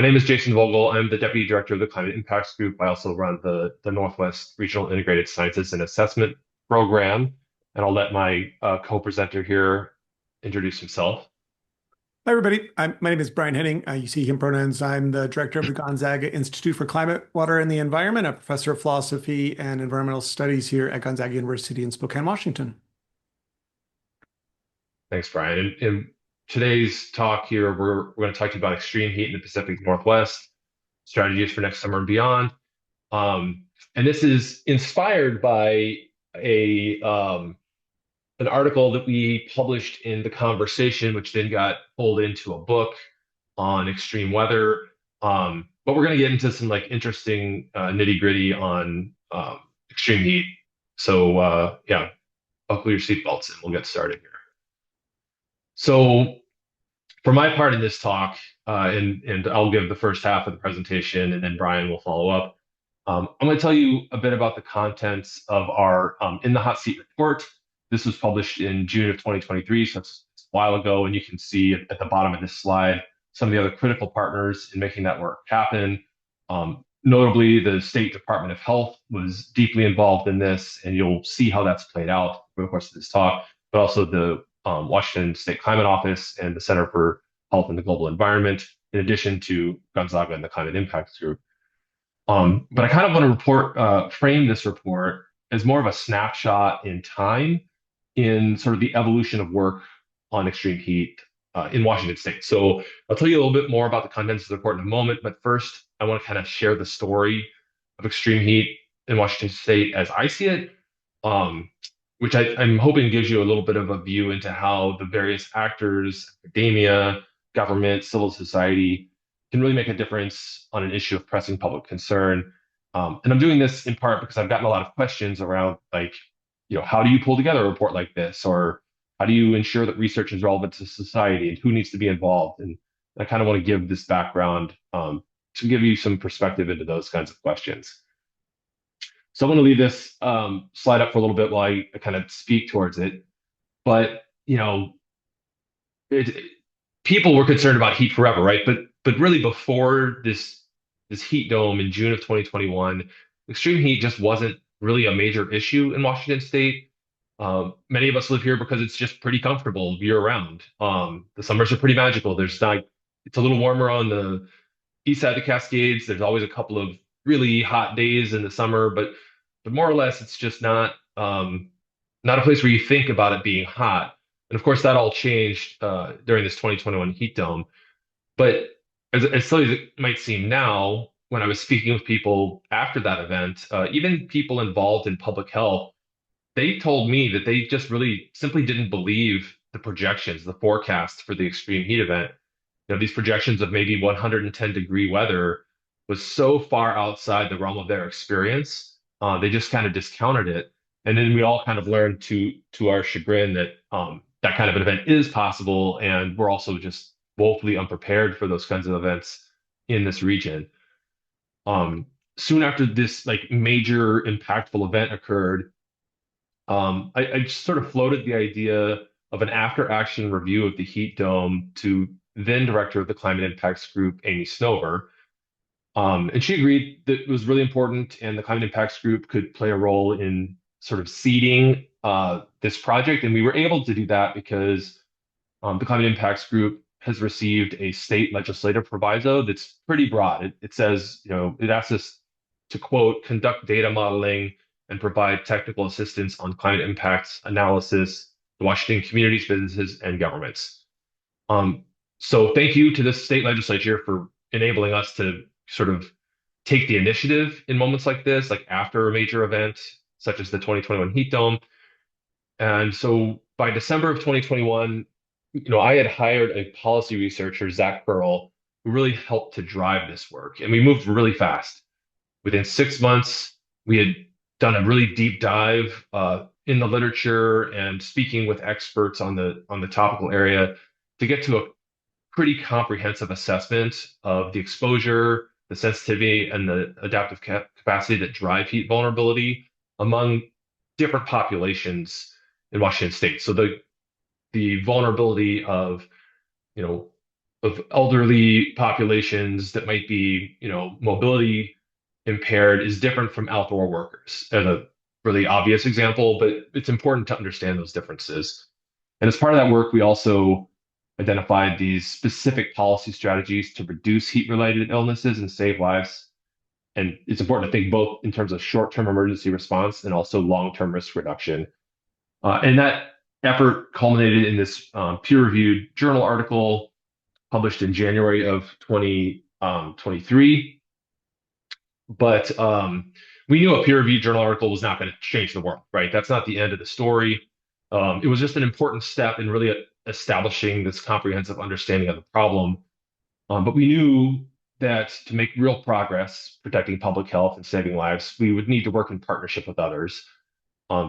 My name is Jason Vogel. I'm the Deputy Director of the Climate Impacts Group. I also run the Northwest Regional Integrated Sciences and Assessment Program. And I'll let my co-presenter here introduce himself. Hi, everybody. My name is Brian Henning. You see him pronouns. I'm the director of the Gonzaga Institute for Climate, Water, and the Environment, a professor of philosophy and environmental studies here at Gonzaga University in Spokane, Washington. Thanks, Brian. In today's talk here, we're going to talk to you about extreme heat in the Pacific Northwest, strategies for next summer and beyond. And this is inspired by a an article that we published in The Conversation, which then got pulled into a book on extreme weather. But we're going to get into some like interesting nitty gritty on extreme heat. So yeah, buckle your seatbelts and we'll get started here. So for my part in this talk, and I'll give the first half of the presentation, and then Brian will follow up. I'm going to tell you a bit about the contents of our In the Hot Seat report. This was published in June of 2023, so it's a while ago, and you can see at the bottom of this slide some of the other critical partners in making that work happen. Notably, the State Department of Health was deeply involved in this, and you'll see how that's played out over the course of this talk, but also the Washington State Climate Office and the Center for Health and the Global Environment, in addition to Gonzaga and the Climate Impacts Group. But I kind of want to frame this report as more of a snapshot in time in sort of the evolution of work on extreme heat in Washington State. So I'll tell you a little bit more about the contents of the report in a moment, but first I want to kind of share the story of extreme heat in Washington State as I see it, which I'm hoping gives you a little bit of a view into how the various actors, academia, government, civil society, can really make a difference on an issue of pressing public concern. And I'm doing this in part because I've gotten a lot of questions around like, how do you pull together a report like this? Or how do you ensure that research is relevant to society and who needs to be involved? And I kind of want to give this background to give you some perspective into those kinds of questions. So I'm going to leave this slide up for a little bit while I kind of speak towards it. But, it, people were concerned about heat forever, right? But really before this heat dome in June of 2021, extreme heat just wasn't really a major issue in Washington State. Many of us live here because it's just pretty comfortable year round. The summers are pretty magical. It's a little warmer on the east side of the Cascades. There's always a couple of really hot days in the summer, but more or less, it's just not a place where you think about it being hot. And of course, that all changed during this 2021 heat dome. But as silly as it might seem now, when I was speaking with people after that event, even people involved in public health, they told me that they just really simply didn't believe the projections, the forecast for the extreme heat event. These projections of maybe 110-degree weather was so far outside the realm of their experience, they just kind of discounted it. And then we all kind of learned to our chagrin that that kind of an event is possible, and we're also just woefully unprepared for those kinds of events in this region. Soon after this like major impactful event occurred, I just sort of floated the idea of an after-action review of the heat dome to then director of the Climate Impacts Group, Amy Snover. And she agreed that it was really important, and the Climate Impacts Group could play a role in sort of seeding this project. And we were able to do that because the Climate Impacts Group has received a state legislative proviso that's pretty broad. It says, it asks us to quote, conduct data modeling and provide technical assistance on climate impacts analysis to Washington communities, businesses, and governments. So thank you to the state legislature for enabling us to sort of take the initiative in moments like this, like after a major event, such as the 2021 heat dome. And so by December of 2021, I had hired a policy researcher, Zach Pearl, who really helped to drive this work. And we moved really fast. Within 6 months, we had done a really deep dive in the literature and speaking with experts on the topical area to get to a pretty comprehensive assessment of the exposure, the sensitivity, and the adaptive capacity that drive heat vulnerability among different populations in Washington State. So the vulnerability of, of elderly populations that might be, mobility impaired is different from outdoor workers as a really obvious example, but it's important to understand those differences. And as part of that work, we also identified these specific policy strategies to reduce heat-related illnesses and save lives. And it's important to think both in terms of short-term emergency response and also long-term risk reduction. And that effort culminated in this peer-reviewed journal article published in January of 2023. But we knew a peer-reviewed journal article was not going to change the world, right? That's not the end of the story. It was just an important step in really establishing this comprehensive understanding of the problem. But we knew that to make real progress protecting public health and saving lives, we would need to work in partnership with others.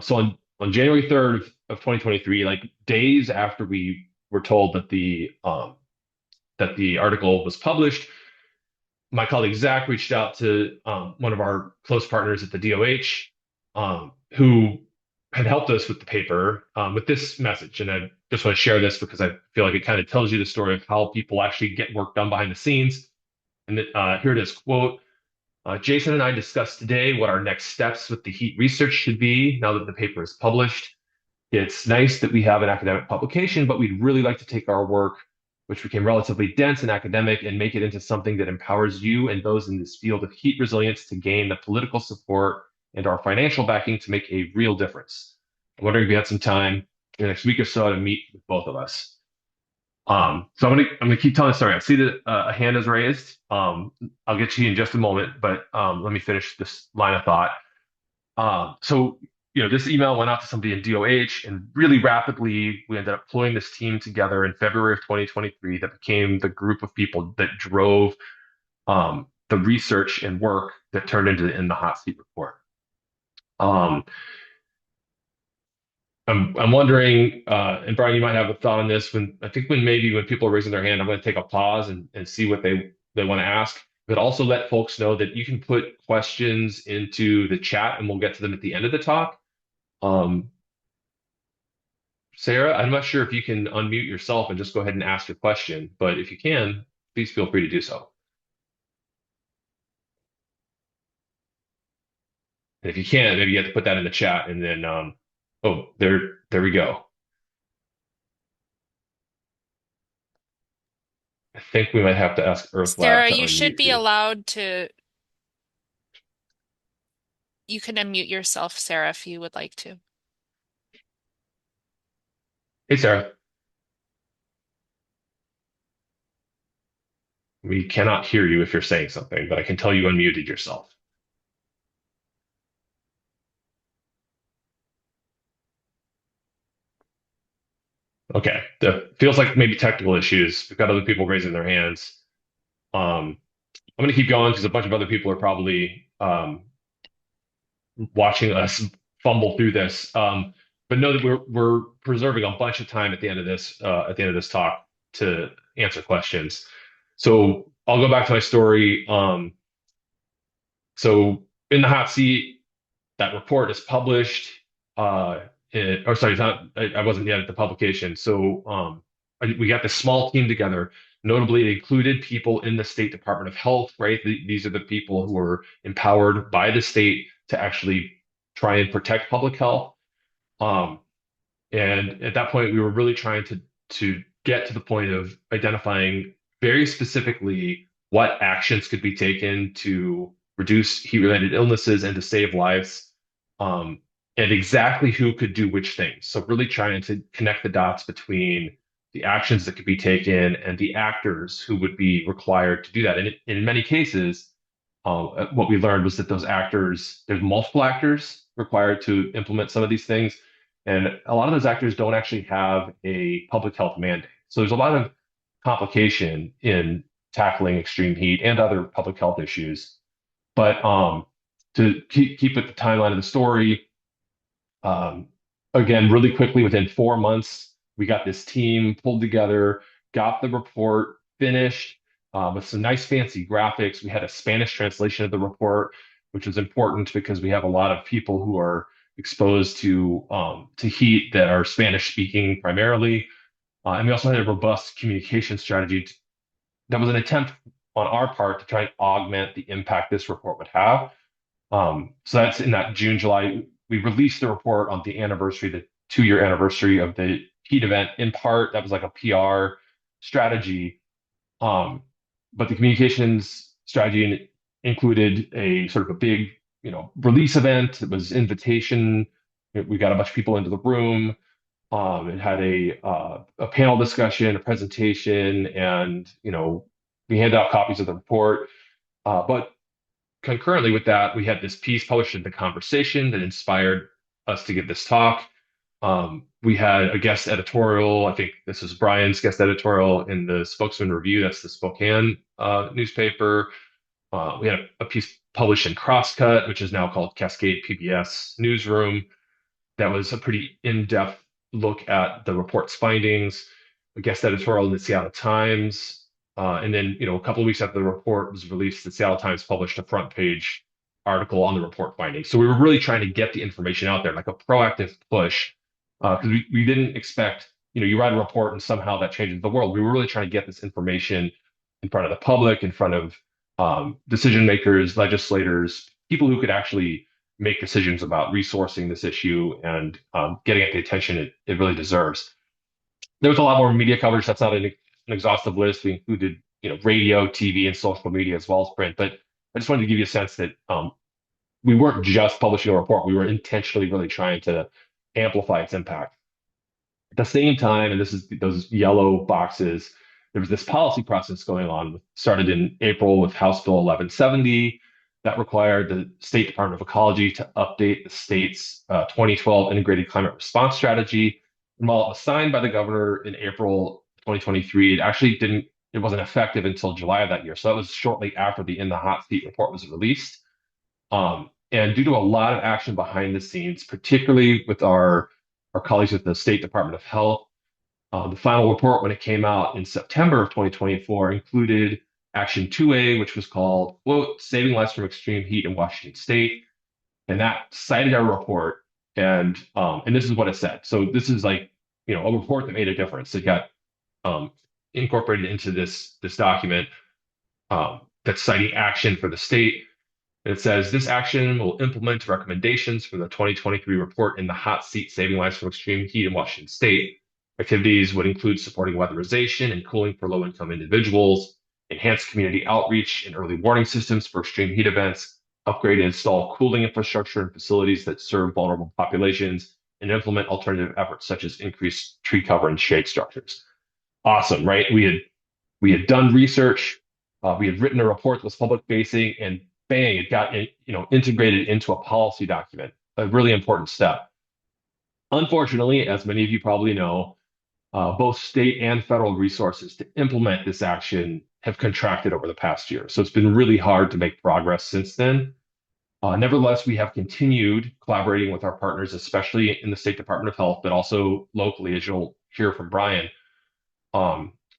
So on January 3rd of 2023, like days after we were told that the article was published, my colleague Zach reached out to one of our close partners at the DOH, who had helped us with the paper with this message. And I just want to share this because I feel like it kind of tells you the story of how people actually get work done behind the scenes. And here it is, quote, Jason and I discussed today what our next steps with the heat research should be now that the paper is published. It's nice that we have an academic publication, but we'd really like to take our work, which became relatively dense and academic, and make it into something that empowers you and those in this field of heat resilience to gain the political support and our financial backing to make a real difference. I'm wondering if you had some time in the next week or so to meet with both of us. So I'm gonna keep telling the story. I see that a hand is raised. I'll get to you in just a moment, but let me finish this line of thought. So this email went out to somebody in DOH, and really rapidly we ended up pulling this team together in February of 2023 that became the group of people that drove the research and work that turned into in the hot seat report. Um, I'm wondering, and Brian, you might have a thought on this. When people are raising their hand, I'm going to take a pause and see what they want to ask, but also let folks know that you can put questions into the chat and we'll get to them at the end of the talk. Um, Sarah, I'm not sure if you can unmute yourself and just go ahead and ask your question, but if you can, please feel free to do so. And if you can't, maybe you have to put that in the chat and then, oh, there we go. I think we might have to ask Earth Lab Sarah, to you should unmute be you. allowed to, you can unmute yourself, Sarah, if you would like to. Hey, Sarah, we cannot hear you if you're saying something, but I can tell you unmuted yourself. Okay, that feels like maybe technical issues. We've got other people raising their hands. I'm going to keep going because a bunch of other people are probably watching us fumble through this. But know that we're preserving a bunch of time at the end of this talk to answer questions. So I'll go back to my story. So in the hot seat, that report is published. Or sorry, it's not. I wasn't yet at the publication. So we got this small team together. Notably, it included people in the State Department of Health, right? These are the people who are empowered by the state to actually try and protect public health. Um, and at that point, we were really trying to get to the point of identifying very specifically what actions could be taken to reduce heat-related illnesses and to save lives, and exactly who could do which things. So really trying to connect the dots between the actions that could be taken and the actors who would be required to do that. And in many cases, what we learned was that there's multiple actors required to implement some of these things. And a lot of those actors don't actually have a public health mandate. So there's a lot of complication in tackling extreme heat and other public health issues. But to keep with the timeline of the story, um, again, really quickly, within 4 months, we got this team pulled together, got the report finished with some nice fancy graphics. We had a Spanish translation of the report, which was important because we have a lot of people who are exposed to heat that are Spanish speaking primarily. And we also had a robust communication strategy that was an attempt on our part to try and augment the impact this report would have. So that's in that June, July. We released the report on the anniversary, the 2-year anniversary of the heat event. In part, that was like a PR strategy. Um, but the communications strategy included a sort of a big, release event. It was invitation. We got a bunch of people into the room. It had a panel discussion, a presentation, and we handed out copies of the report. But concurrently with that, we had this piece published in The Conversation that inspired us to give this talk. We had a guest editorial. I think this was Brian's guest editorial in the Spokesman Review. That's the Spokane newspaper. We had a piece published in Crosscut, which is now called Cascade PBS Newsroom. That was a pretty in-depth look at the report's findings. A guest editorial in the Seattle Times. And then, a couple of weeks after the report was released, the Seattle Times published a front page article on the report findings. So we were really trying to get the information out there, like a proactive push, because we didn't expect, you write a report and somehow that changes the world. We were really trying to get this information in front of the public, in front of decision makers, legislators, people who could actually make decisions about resourcing this issue and getting it the attention it really deserves. There was a lot more media coverage. That's not an exhaustive list. We included, radio, TV, and social media as well as print. But I just wanted to give you a sense that we weren't just publishing a report. We were intentionally really trying to amplify its impact. At the same time, and this is those yellow boxes, there was this policy process going on, started in April with House Bill 1170 that required the State Department of Ecology to update the state's 2012 Integrated Climate Response Strategy. And while it was signed by the governor in April 2023, it wasn't effective until July of that year. So that was shortly after the In the Hot Seat report was released. And due to a lot of action behind the scenes, particularly with our colleagues at the State Department of Health, the final report, when it came out in September of 2024, included Action 2A, which was called, quote, Saving Lives from Extreme Heat in Washington State. And that cited our report. And this is what it said. So this is like, a report that made a difference. It got incorporated into this document that's citing action for the state. It says this action will implement recommendations from the 2023 report in the hot seat Saving Lives from Extreme Heat in Washington State. Activities would include supporting weatherization and cooling for low-income individuals, enhance community outreach and early warning systems for extreme heat events, upgrade and install cooling infrastructure in facilities that serve vulnerable populations, and implement alternative efforts such as increased tree cover and shade structures. Awesome, right? We had done research, we had written a report that was public facing, and bang, it got integrated into a policy document, a really important step. Unfortunately, as many of you probably know, both state and federal resources to implement this action have contracted over the past year. So it's been really hard to make progress since then. Nevertheless, we have continued collaborating with our partners, especially in the State Department of Health, but also locally, as you'll hear from Brian,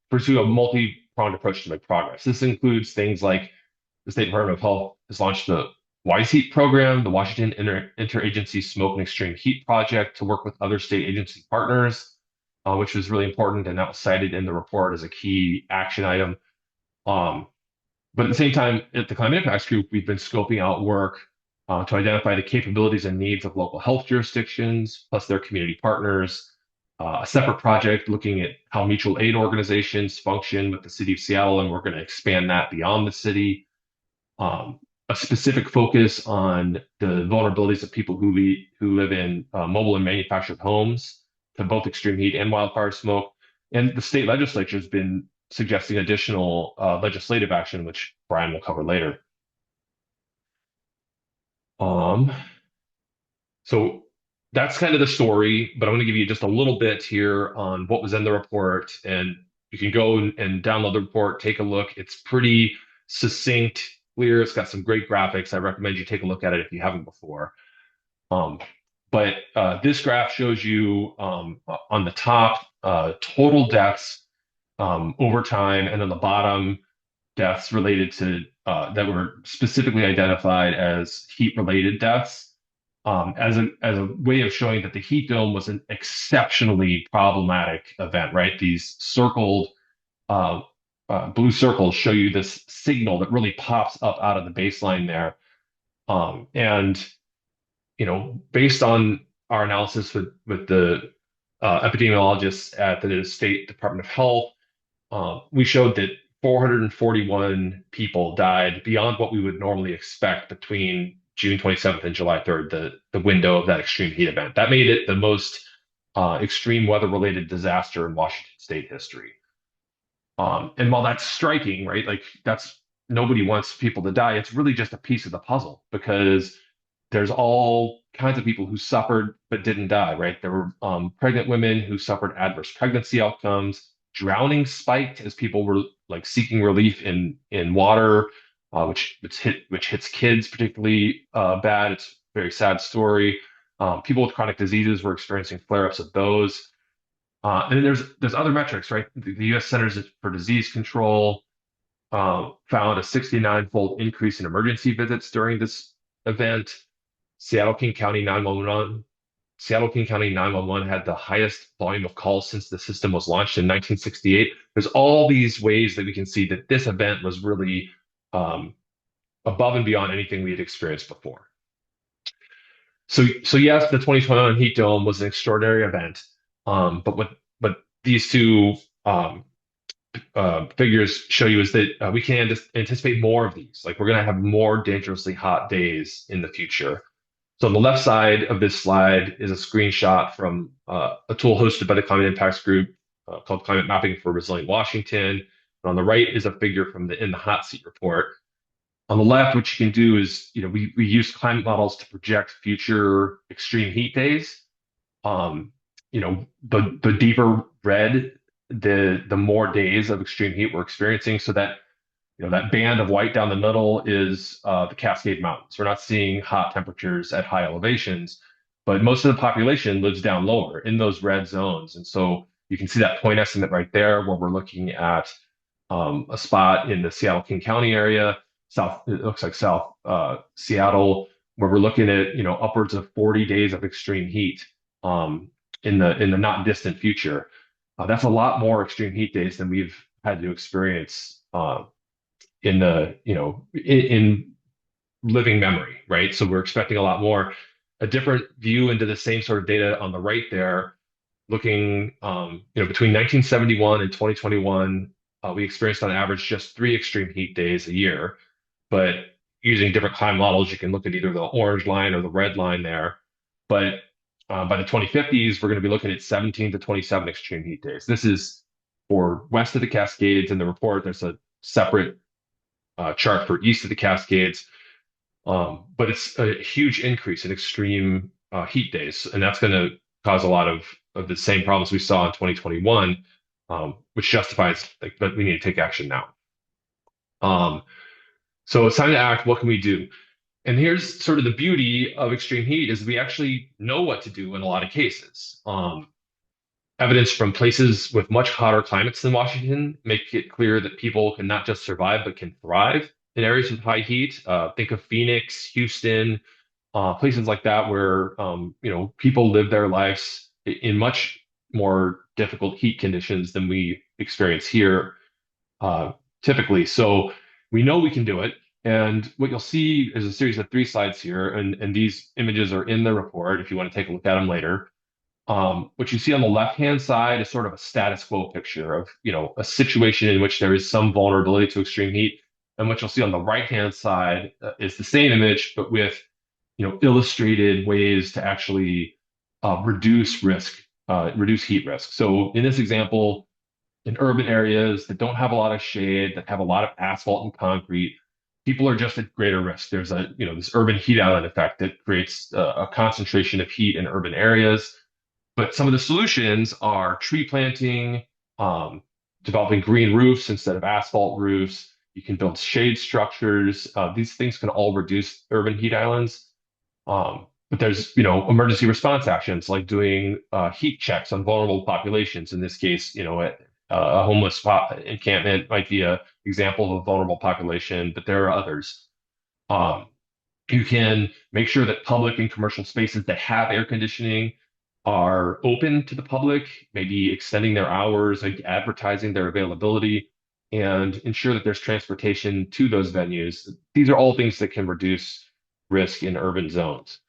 pursue a multi-pronged approach to make progress. This includes things like the State Department of Health has launched the WISE Heat program, the Washington Interagency Smoke and Extreme Heat Project, to work with other state agency partners, which was really important, and that was cited in the report as a key action item. But at the same time, at the Climate Impacts Group, we've been scoping out work to identify the capabilities and needs of local health jurisdictions, plus their community partners. A separate project looking at how mutual aid organizations function with the city of Seattle, and we're going to expand that beyond the city. A specific focus on the vulnerabilities of people who live in mobile and manufactured homes to both extreme heat and wildfire smoke. And the state legislature has been suggesting additional legislative action, which Brian will cover later. So that's kind of the story, but I'm going to give you just a little bit here on what was in the report, and you can go and download the report, take a look. It's pretty succinct, clear. It's got some great graphics. I recommend you take a look at it if you haven't before. But this graph shows you on the top total deaths over time, and on the bottom deaths related to that were specifically identified as heat-related deaths. As a way of showing that the heat dome was an exceptionally problematic event, right? These circled blue circles show you this signal that really pops up out of the baseline there. And based on our analysis with the epidemiologists at the State Department of Health, we showed that 441 people died beyond what we would normally expect between June 27th and July 3rd, the window of that extreme heat event. That made it the most extreme weather-related disaster in Washington State history. And while that's striking, right, like that's nobody wants people to die, it's really just a piece of the puzzle because there's all kinds of people who suffered but didn't die, right? There were pregnant women who suffered adverse pregnancy outcomes. Drowning spiked as people were like seeking relief in water, which hits kids particularly bad. It's a very sad story. People with chronic diseases were experiencing flare-ups of those. And then there's other metrics, right? The U.S. Centers for Disease Control found a 69-fold increase in emergency visits during this event. Seattle-King County 911 Seattle-King County 911 had the highest volume of calls since the system was launched in 1968. There's all these ways that we can see that this event was really above and beyond anything we had experienced before. So yes, the 2021 heat dome was an extraordinary event, but what these two figures show you is that we can anticipate more of these. Like we're going to have more dangerously hot days in the future. So on the left side of this slide is a screenshot from a tool hosted by the Climate Impacts Group called Climate Mapping for Resilient Washington. And on the right is a figure from the In the Hot Seat report. On the left, what you can do is, we use climate models to project future extreme heat days. The deeper red, the more days of extreme heat we're experiencing. So that that band of white down the middle is the Cascade Mountains. We're not seeing hot temperatures at high elevations, but most of the population lives down lower in those red zones. And so you can see that point estimate right there where we're looking at a spot in the Seattle-King County area, it looks like South Seattle, where we're looking at upwards of 40 days of extreme heat in the not distant future. That's a lot more extreme heat days than we've had to experience in living memory, right? So we're expecting a lot more. A different view into the same sort of data on the right there, looking, between 1971 and 2021, we experienced on average just 3 extreme heat days a year. But using different climate models, you can look at either the orange line or the red line there. But by the 2050s, we're going to be looking at 17 to 27 extreme heat days. This is for west of the Cascades. In the report, there's a separate chart for east of the Cascades. But it's a huge increase in extreme heat days. And that's going to cause a lot of the same problems we saw in 2021, which justifies that we need to take action now. So it's time to act. What can we do? And here's sort of the beauty of extreme heat is we actually know what to do in a lot of cases. Evidence from places with much hotter climates than Washington make it clear that people can not just survive, but can thrive in areas with high heat. Think of Phoenix, Houston, places like that where people live their lives in much more difficult heat conditions than we experience here typically. So we know we can do it. And what you'll see is a series of 3 slides here, and these images are in the report if you want to take a look at them later. What you see on the left-hand side is sort of a status quo picture of, a situation in which there is some vulnerability to extreme heat. And what you'll see on the right-hand side is the same image, but with, illustrated ways to actually reduce heat risk. So in this example, in urban areas that don't have a lot of shade, that have a lot of asphalt and concrete, people are just at greater risk. There's this urban heat island effect that creates a concentration of heat in urban areas. But some of the solutions are tree planting, developing green roofs instead of asphalt roofs. You can build shade structures. These things can all reduce urban heat islands. But there's, emergency response actions like doing heat checks on vulnerable populations. In this case, a homeless encampment might be an example of a vulnerable population, but there are others. You can make sure that public and commercial spaces that have air conditioning are open to the public, maybe extending their hours, like advertising their availability. and ensure that there's transportation to those venues. These are all things that can reduce risk in urban zones.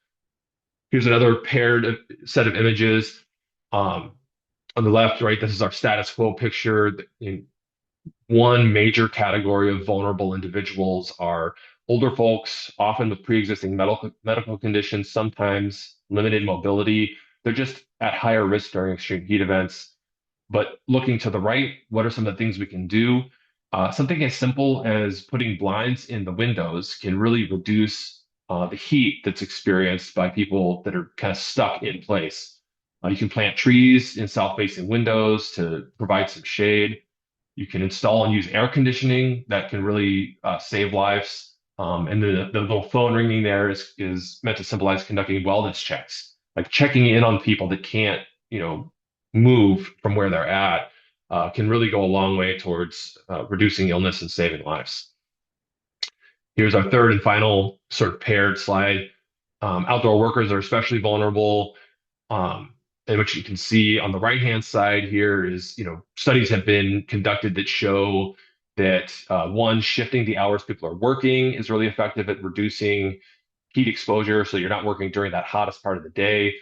Here's another paired set of images. Um, on the left, right, this is our status quo picture. One major category of vulnerable individuals are older folks, often with pre-existing medical conditions, sometimes limited mobility. They're just at higher risk during extreme heat events. But looking to the right, what are some of the things we can do? Something as simple as putting blinds in the windows can really reduce the heat that's experienced by people that are kind of stuck in place. You can plant trees in south-facing windows to provide some shade. You can install and use air conditioning that can really save lives. And the little phone ringing there is meant to symbolize conducting wellness checks, like checking in on people that can't, move from where they're at, can really go a long way towards reducing illness and saving lives. Here's our third and final sort of paired slide. Outdoor workers are especially vulnerable. Um, and what you can see on the right-hand side here is, studies have been conducted that show that one, shifting the hours people are working is really effective at reducing heat exposure. So you're not working during that hottest part of the day.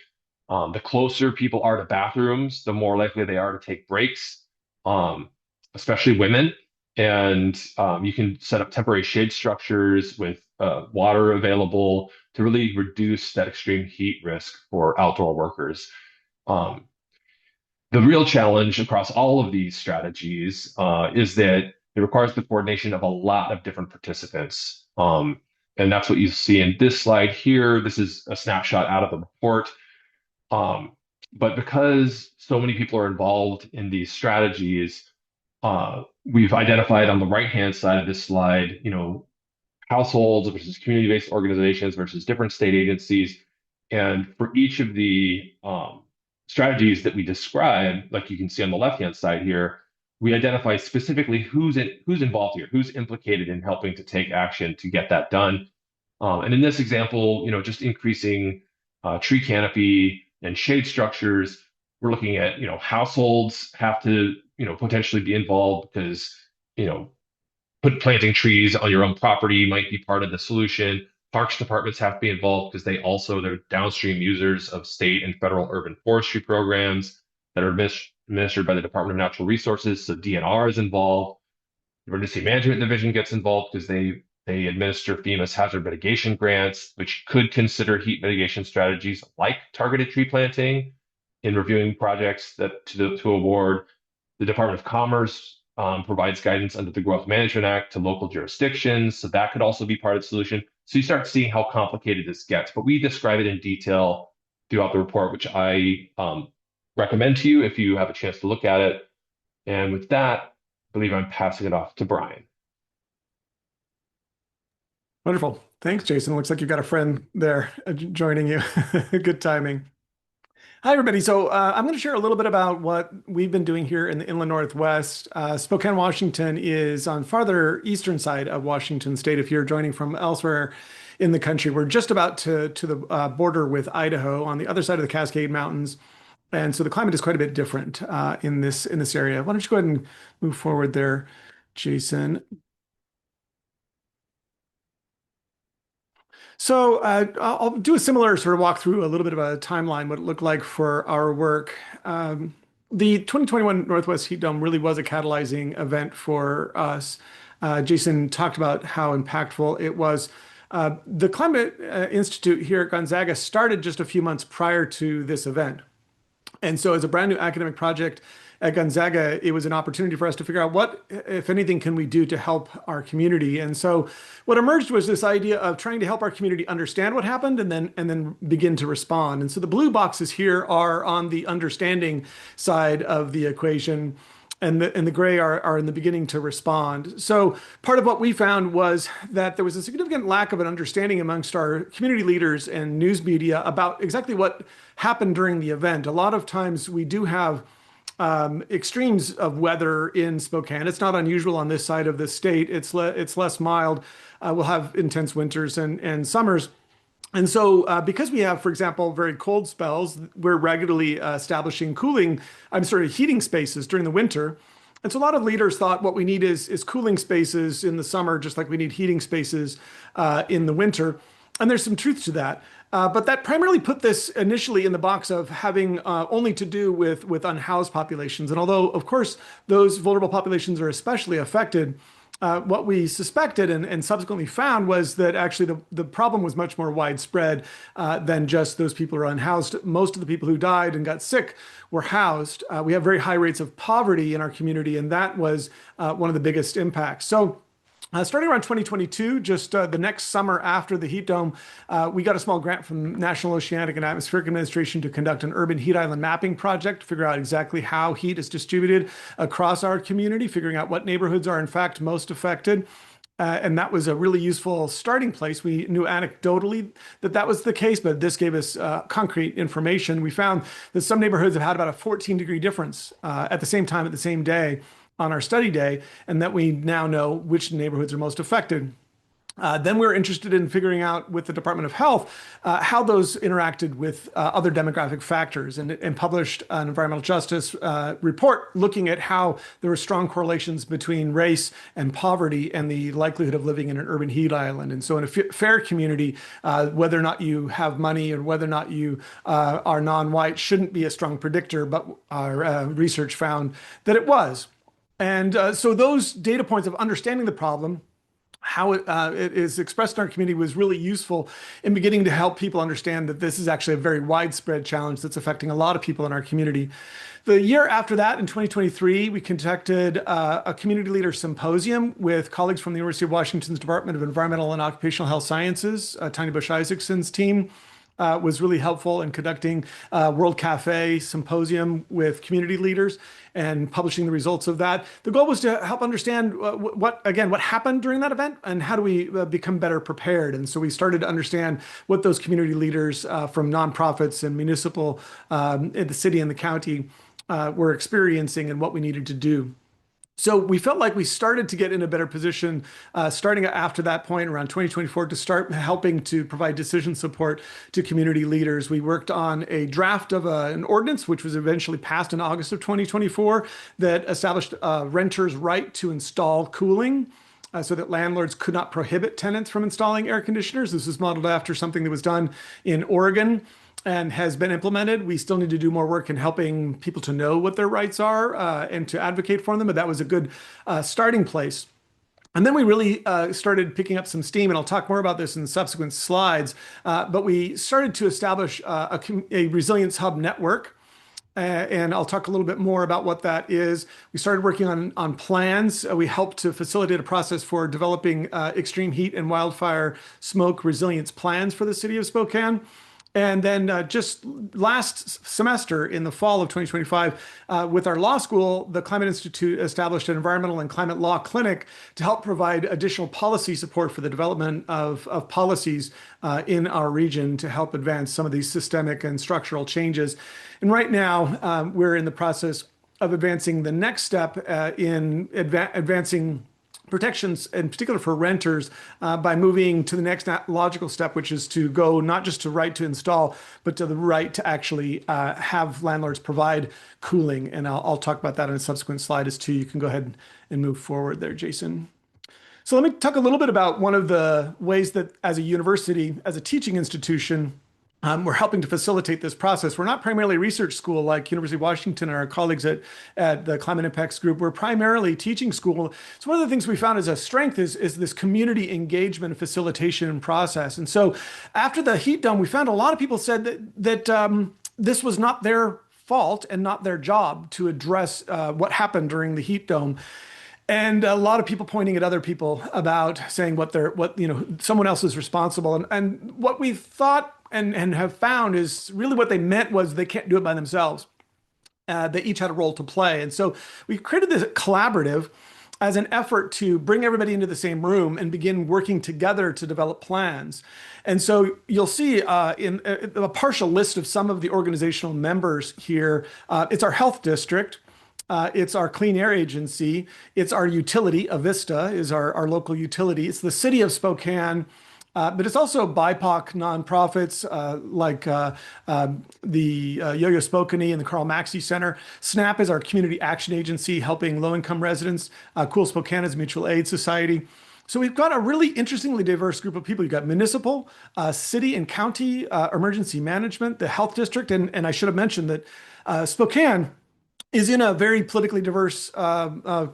The closer people are to bathrooms, the more likely they are to take breaks, um, especially women. And you can set up temporary shade structures with water available to really reduce that extreme heat risk for outdoor workers. Um, the real challenge across all of these strategies is that it requires the coordination of a lot of different participants. And that's what you see in this slide here. This is a snapshot out of the report. But because so many people are involved in these strategies, we've identified on the right-hand side of this slide, households versus community-based organizations versus different state agencies. And for each of the strategies that we describe, like you can see on the left-hand side here, we identify specifically who's involved here, who's implicated in helping to take action to get that done. And in this example, just increasing tree canopy and shade structures, we're looking at, households have to, potentially be involved because, you know, planting trees on your own property might be part of the solution. Parks departments have to be involved because they're downstream users of state and federal urban forestry programs that are administered by the Department of Natural Resources. So DNR is involved. The Emergency Management Division gets involved because they administer FEMA's hazard mitigation grants, which could consider heat mitigation strategies like targeted tree planting in reviewing projects to award. The Department of Commerce provides guidance under the Growth Management Act to local jurisdictions, so that could also be part of the solution. So you start seeing how complicated this gets, but we describe it in detail throughout the report, which I recommend to you if you have a chance to look at it. And with that, I believe I'm passing it off to Brian. Wonderful. Thanks, Jason. Looks like you've got a friend there joining you. Good timing. Hi, everybody. So I'm going to share a little bit about what we've been doing here in the Inland Northwest. Spokane, Washington is on farther eastern side of Washington State. If you're joining from elsewhere in the country, we're just about to the border with Idaho on the other side of the Cascade Mountains. And so the climate is quite a bit different in this area. Why don't you go ahead and move forward there, Jason? So I'll do a similar sort of walk through a little bit of a timeline, what it looked like for our work. The 2021 Northwest Heat Dome really was a catalyzing event for us. Jason talked about how impactful it was. The Climate Institute here at Gonzaga started just a few months prior to this event. And so as a brand new academic project at Gonzaga, it was an opportunity for us to figure out what, if anything, can we do to help our community. And so what emerged was this idea of trying to help our community understand what happened and then begin to respond. And so the blue boxes here are on the understanding side of the equation. And the gray are in the beginning to respond. So part of what we found was that there was a significant lack of an understanding amongst our community leaders and news media about exactly what happened during the event. A lot of times we do have extremes of weather in Spokane. It's not unusual on this side of the state. It's less mild. We'll have intense winters and summers. And so because we have, for example, very cold spells, we're regularly establishing heating spaces during the winter. And so a lot of leaders thought what we need is cooling spaces in the summer, just like we need heating spaces in the winter. And there's some truth to that. But that primarily put this initially in the box of having only to do with unhoused populations. And although, of course, those vulnerable populations are especially affected, what we suspected and subsequently found was that actually the problem was much more widespread than just those people who are unhoused. Most of the people who died and got sick were housed. We have very high rates of poverty in our community, and that was one of the biggest impacts. So starting around 2022, just the next summer after the heat dome, we got a small grant from National Oceanic and Atmospheric Administration to conduct an urban heat island mapping project to figure out exactly how heat is distributed across our community, figuring out what neighborhoods are in fact most affected. And that was a really useful starting place. We knew anecdotally that that was the case, but this gave us concrete information. We found that some neighborhoods have had about a 14-degree difference at the same time, at the same day, on our study day, and that we now know which neighborhoods are most affected. Then we were interested in figuring out with the Department of Health how those interacted with other demographic factors, and published an environmental justice report looking at how there were strong correlations between race and poverty and the likelihood of living in an urban heat island. And so in a fair community, whether or not you have money and whether or not you are non-white shouldn't be a strong predictor, but our research found that it was. And so those data points of understanding the problem, how it is expressed in our community, was really useful in beginning to help people understand that this is actually a very widespread challenge that's affecting a lot of people in our community. The year after that, in 2023, we conducted a community leader symposium with colleagues from the University of Washington's Department of Environmental and Occupational Health Sciences. Tiny Bush Isaacson's team was really helpful in conducting a World Cafe symposium with community leaders and publishing the results of that. The goal was to help understand what happened during that event and how do we become better prepared. And so we started to understand what those community leaders from nonprofits and municipal in the city and the county were experiencing and what we needed to do. So we felt like we started to get in a better position starting after that point around 2024 to start helping to provide decision support to community leaders. We worked on a draft of an ordinance, which was eventually passed in August of 2024, that established renters' right to install cooling, so that landlords could not prohibit tenants from installing air conditioners. This is modeled after something that was done in Oregon and has been implemented. We still need to do more work in helping people to know what their rights are and to advocate for them, but that was a good starting place. And then we really started picking up some steam, and I'll talk more about this in subsequent slides, but we started to establish a resilience hub network. And I'll talk a little bit more about what that is. We started working on plans. We helped to facilitate a process for developing extreme heat and wildfire smoke resilience plans for the city of Spokane. And then just last semester in the fall of 2025, with our law school, the Climate Institute established an environmental and climate law clinic to help provide additional policy support for the development of policies in our region to help advance some of these systemic and structural changes. And right now, we're in the process of advancing the next step in advancing protections, in particular for renters, by moving to the next logical step, which is to go not just to right to install, but to the right to actually have landlords provide cooling. And I'll talk about that in a subsequent slide as too. You can go ahead and move forward there, Jason. So let me talk a little bit about one of the ways that as a university, as a teaching institution, we're helping to facilitate this process. We're not primarily a research school like University of Washington and our colleagues at the Climate Impacts Group. We're primarily teaching school. So one of the things we found as a strength is this community engagement and facilitation process. And so after the heat dome, we found a lot of people said that this was not their fault and not their job to address what happened during the heat dome. And a lot of people pointing at other people about saying someone else is responsible. And what we thought and have found is really what they meant was they can't do it by themselves. They each had a role to play. And so we created this collaborative as an effort to bring everybody into the same room and begin working together to develop plans. And so you'll see in a partial list of some of the organizational members here. It's our health district. It's our clean air agency. It's our utility. Avista is our local utility. It's the city of Spokane. But it's also BIPOC nonprofits like the Yo-Yo Spokane and the Carl Maxey Center. SNAP is our community action agency helping low-income residents. Cool Spokane is a mutual aid society. So we've got a really interestingly diverse group of people. You've got municipal, city and county, emergency management, the health district, and I should have mentioned that Spokane is in a very politically diverse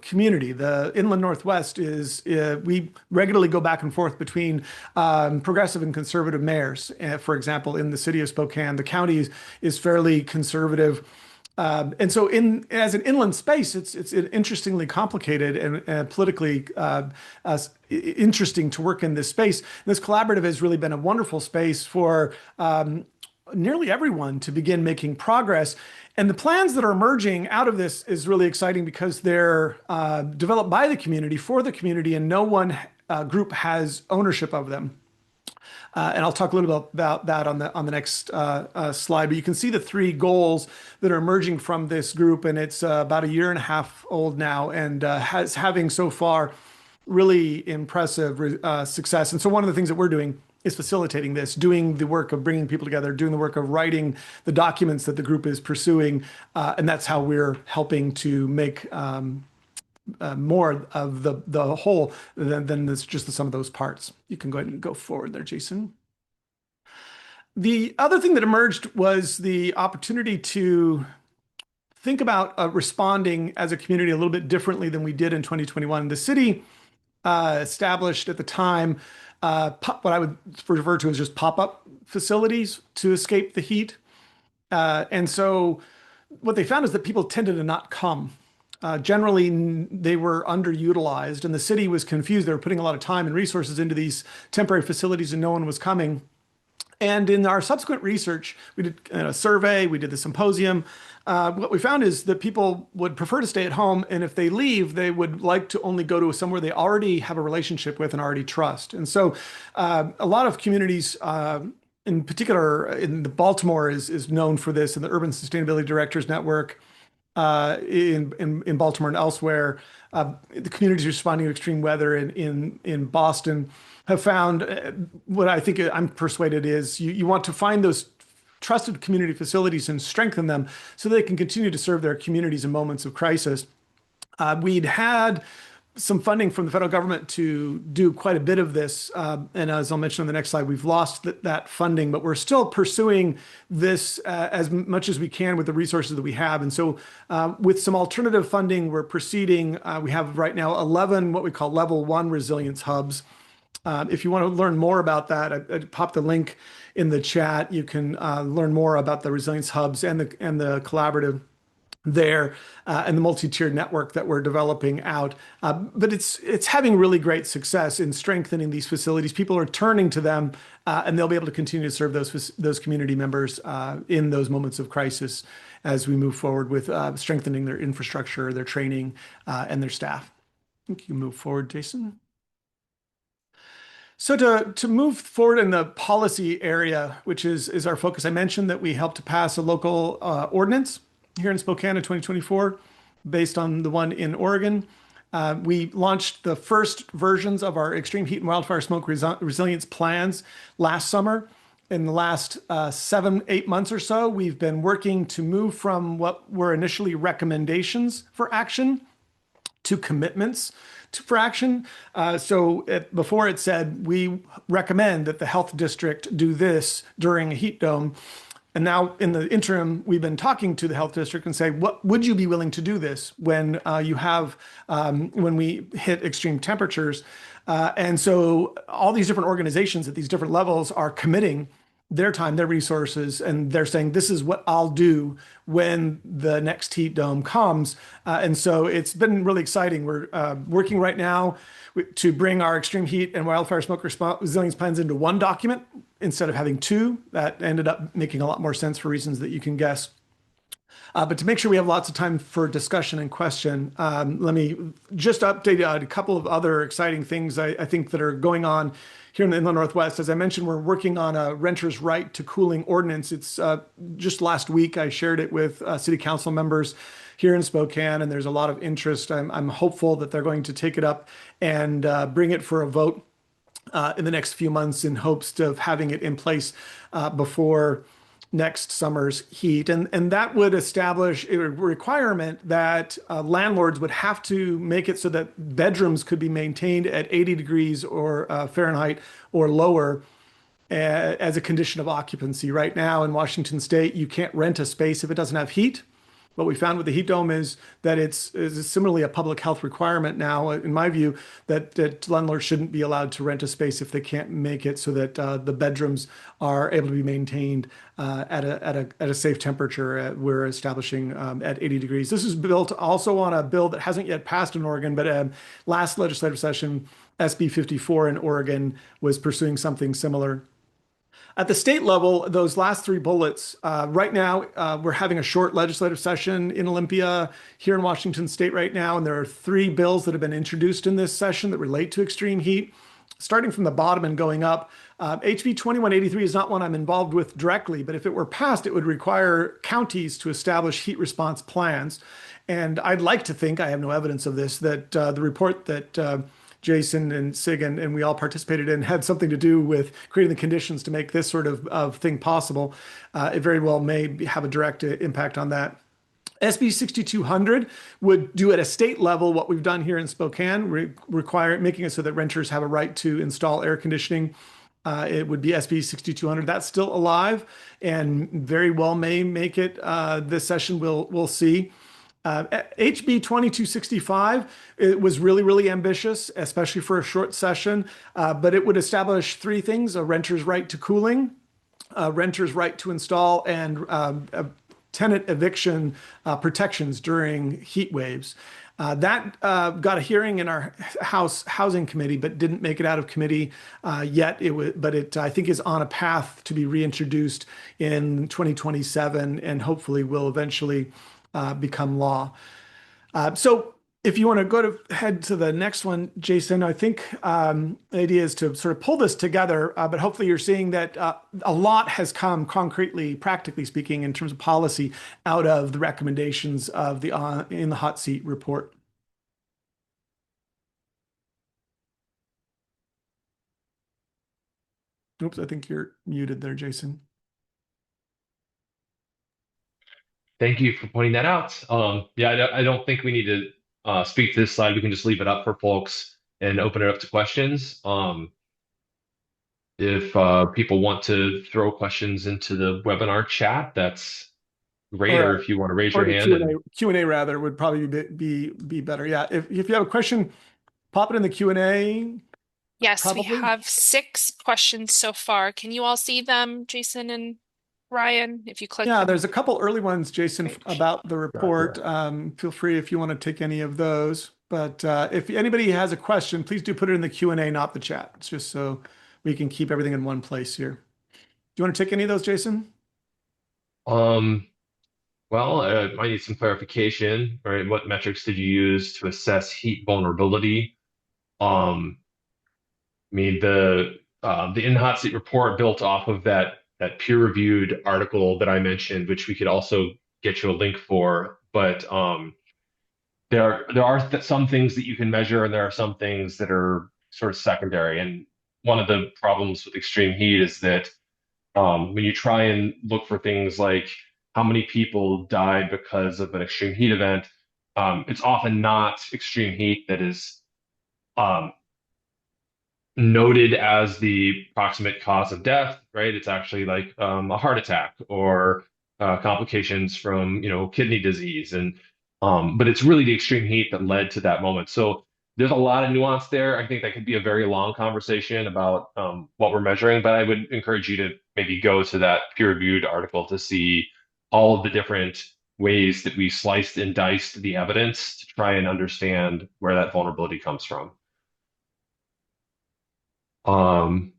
community. The Inland Northwest is, we regularly go back and forth between progressive and conservative mayors. For example, in the city of Spokane, the county is fairly conservative. And so as an inland space, it's interestingly complicated and politically interesting to work in this space. This collaborative has really been a wonderful space for nearly everyone to begin making progress. And the plans that are emerging out of this is really exciting because they're developed by the community for the community, and no one group has ownership of them. And I'll talk a little bit about that on the next slide. But you can see the three goals that are emerging from this group, and it's about a year and a half old now, and has having so far really impressive success. And so one of the things that we're doing is facilitating this, doing the work of bringing people together, doing the work of writing the documents that the group is pursuing, and that's how we're helping to make more of the whole than this, just the sum of those parts. You can go ahead and go forward there, Jason. The other thing that emerged was the opportunity to think about responding as a community a little bit differently than we did in 2021. The city established at the time what I would refer to as just pop-up facilities to escape the heat. And so what they found is that people tended to not come. Generally, they were underutilized, and the city was confused. They were putting a lot of time and resources into these temporary facilities, and no one was coming. And in our subsequent research, we did a survey, we did the symposium. What we found is that people would prefer to stay at home, and if they leave, they would like to only go to somewhere they already have a relationship with and already trust. And so a lot of communities, in particular in the Baltimore is known for this, and the Urban Sustainability Directors Network in Baltimore and elsewhere, the communities responding to extreme weather in Boston have found what I think I'm persuaded is you want to find those trusted community facilities and strengthen them so they can continue to serve their communities in moments of crisis. We'd had some funding from the federal government to do quite a bit of this. And as I'll mention on the next slide, we've lost that funding, but we're still pursuing this as much as we can with the resources that we have. And so with some alternative funding, we're proceeding. We have right now 11 what we call level 1 resilience hubs. If you want to learn more about that, I popped the link in the chat. You can learn more about the resilience hubs and the collaborative there and the multi-tiered network that we're developing out. But it's having really great success in strengthening these facilities. People are turning to them, and they'll be able to continue to serve those community members in those moments of crisis as we move forward with strengthening their infrastructure, their training, and their staff. I think you can move forward, Jason. So to move forward in the policy area, which is our focus, I mentioned that we helped to pass a local ordinance here in Spokane in 2024, based on the one in Oregon. We launched the first versions of our extreme heat and wildfire smoke resilience plans last summer. In the last 7-8 months or so, we've been working to move from what were initially recommendations for action to commitments for action. Before it said, we recommend that the health district do this during a heat dome. And now in the interim, we've been talking to the health district and say, what would you be willing to do this when when we hit extreme temperatures? And so all these different organizations at these different levels are committing their time, their resources, and they're saying, this is what I'll do when the next heat dome comes. And so it's been really exciting. We're working right now to bring our extreme heat and wildfire smoke resilience plans into one document instead of having two. That ended up making a lot more sense for reasons that you can guess. But to make sure we have lots of time for discussion and question, let me just update a couple of other exciting things I think that are going on here in the Inland Northwest. As I mentioned, we're working on a renter's right to cooling ordinance. It's just last week I shared it with city council members here in Spokane, and there's a lot of interest. I'm hopeful that they're going to take it up and bring it for a vote in the next few months in hopes of having it in place before next summer's heat. And that would establish a requirement that landlords would have to make it so that bedrooms could be maintained at 80 degrees or Fahrenheit or lower as a condition of occupancy. Right now in Washington State, you can't rent a space if it doesn't have heat. What we found with the heat dome is that is similarly a public health requirement now, in my view, that landlords shouldn't be allowed to rent a space if they can't make it so that the bedrooms are able to be maintained at a safe temperature. We're establishing at 80 degrees. This is built also on a bill that hasn't yet passed in Oregon, but last legislative session, SB 54 in Oregon was pursuing something similar. At the state level, those last three bullets, right now, we're having a short legislative session in Olympia here in Washington State right now, and there are three bills that have been introduced in this session that relate to extreme heat. Starting from the bottom and going up, HB 2183 is not one I'm involved with directly, but if it were passed, it would require counties to establish heat response plans. And I'd like to think, I have no evidence of this, that the report that Jason and Sig and we all participated in had something to do with creating the conditions to make this sort of thing possible. It very well may have a direct impact on that. SB 6200 would do at a state level what we've done here in Spokane, making it so that renters have a right to install air conditioning. It would be SB 6200. That's still alive and very well may make it this session. We'll see. HB 2265, it was really, really ambitious, especially for a short session, but it would establish three things: a renter's right to cooling, a renter's right to install, and tenant eviction protections during heat waves. That got a hearing in our House Housing Committee, but didn't make it out of committee yet. But I think is on a path to be reintroduced in 2027, and hopefully will eventually become law. So if you want to head to the next one, Jason, I think the idea is to sort of pull this together, but hopefully you're seeing that a lot has come concretely, practically speaking, in terms of policy out of the recommendations of the in the hot seat report. Oops, I think you're muted there, Jason. Thank you for pointing that out. Yeah, I don't think we need to speak to this slide. We can just leave it up for folks and open it up to questions. If people want to throw questions into the webinar chat, that's great. Or if you want to raise your the hand. Q&A rather would probably be better. Yeah, if you have a question, pop it in the Q&A. Yes, probably. we have 6 questions so far. Can you all see them, Jason and Ryan, if you click Yeah, them? there's a couple early ones, Jason, Great. about the report. Feel free if you want to take any of those. But if anybody has a question, please do put it in the Q&A, not the chat. It's just so we can keep everything in one place here. Do you want to take any of those, Jason? Well, I need some clarification. Right? What metrics did you use to assess heat vulnerability? I mean, the in hot seat report built off of that peer-reviewed article that I mentioned, which we could also get you a link for. But there are some things that you can measure, and there are some things that are sort of secondary. And one of the problems with extreme heat is that when you try and look for things like how many people died because of an extreme heat event, it's often not extreme heat that is um, noted as the proximate cause of death, right? It's actually like a heart attack or complications from, kidney disease, and but it's really the extreme heat that led to that moment. So there's a lot of nuance there. I think that could be a very long conversation about what we're measuring, but I would encourage you to maybe go to that peer-reviewed article to see all of the different ways that we sliced and diced the evidence to try and understand where that vulnerability comes from. Um,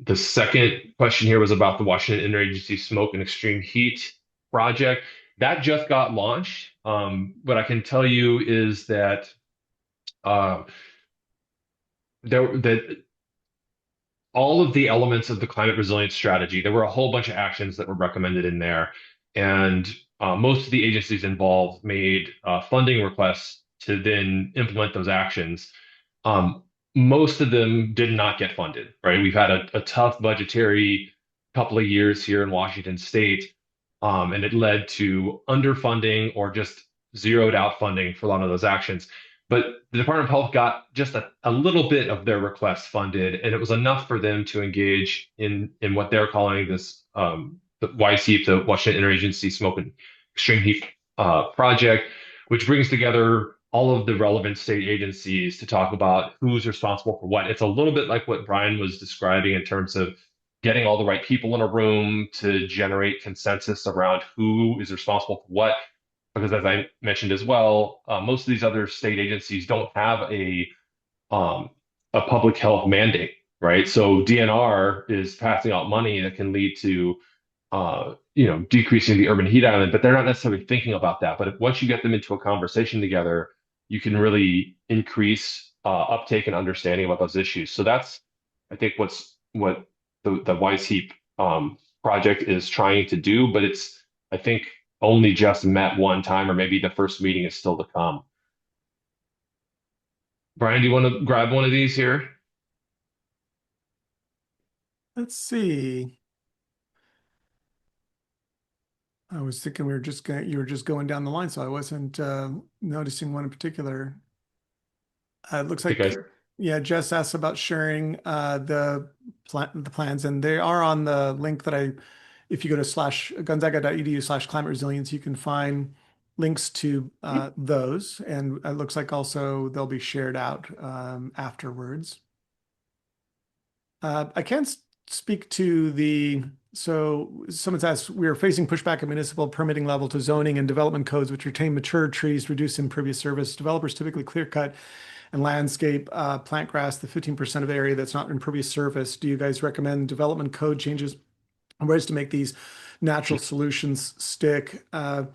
the second question here was about the Washington Interagency Smoke and Extreme Heat project. That just got launched. What I can tell you is that uh, that all of the elements of the climate resilience strategy, there were a whole bunch of actions that were recommended in there, and most of the agencies involved made funding requests to then implement those actions. most of them did not get funded, right? We've had a tough budgetary couple of years here in Washington State, and it led to underfunding or just zeroed out funding for a lot of those actions. But the Department of Health got just a little bit of their requests funded, and it was enough for them to engage in what they're calling this the YSEEP, the Washington Interagency Smoke and Extreme Heat project, which brings together all of the relevant state agencies to talk about who's responsible for what. It's a little bit like what Brian was describing in terms of getting all the right people in a room to generate consensus around who is responsible for what. Because as I mentioned as well, most of these other state agencies don't have um, a public health mandate, right? So DNR is passing out money that can lead to decreasing the urban heat island, but they're not necessarily thinking about that. But once you get them into a conversation together, you can really increase uptake and understanding about those issues. So that's, I think, what the Wise Heap project is trying to do, but it's, I think, only just met one time, or maybe the first meeting is still to come. Brian, do you want to grab one of these here? Let's see. I was thinking you were just going down the line, so I wasn't noticing one in particular. It looks I think like, I yeah, Jess asked about sharing the plans, and they are on the link that if you go to gonzaga.edu/climate resilience, you can find links to those, and it looks like also they'll be shared out afterwards. I can't speak to so someone's asked, we are facing pushback at municipal permitting level to zoning and development codes, which retain mature trees, reduce impervious surface. Developers typically clear cut and landscape plant grass, the 15% of the area that's not impervious surface. Do you guys recommend development code changes and ways to make these natural solutions stick? I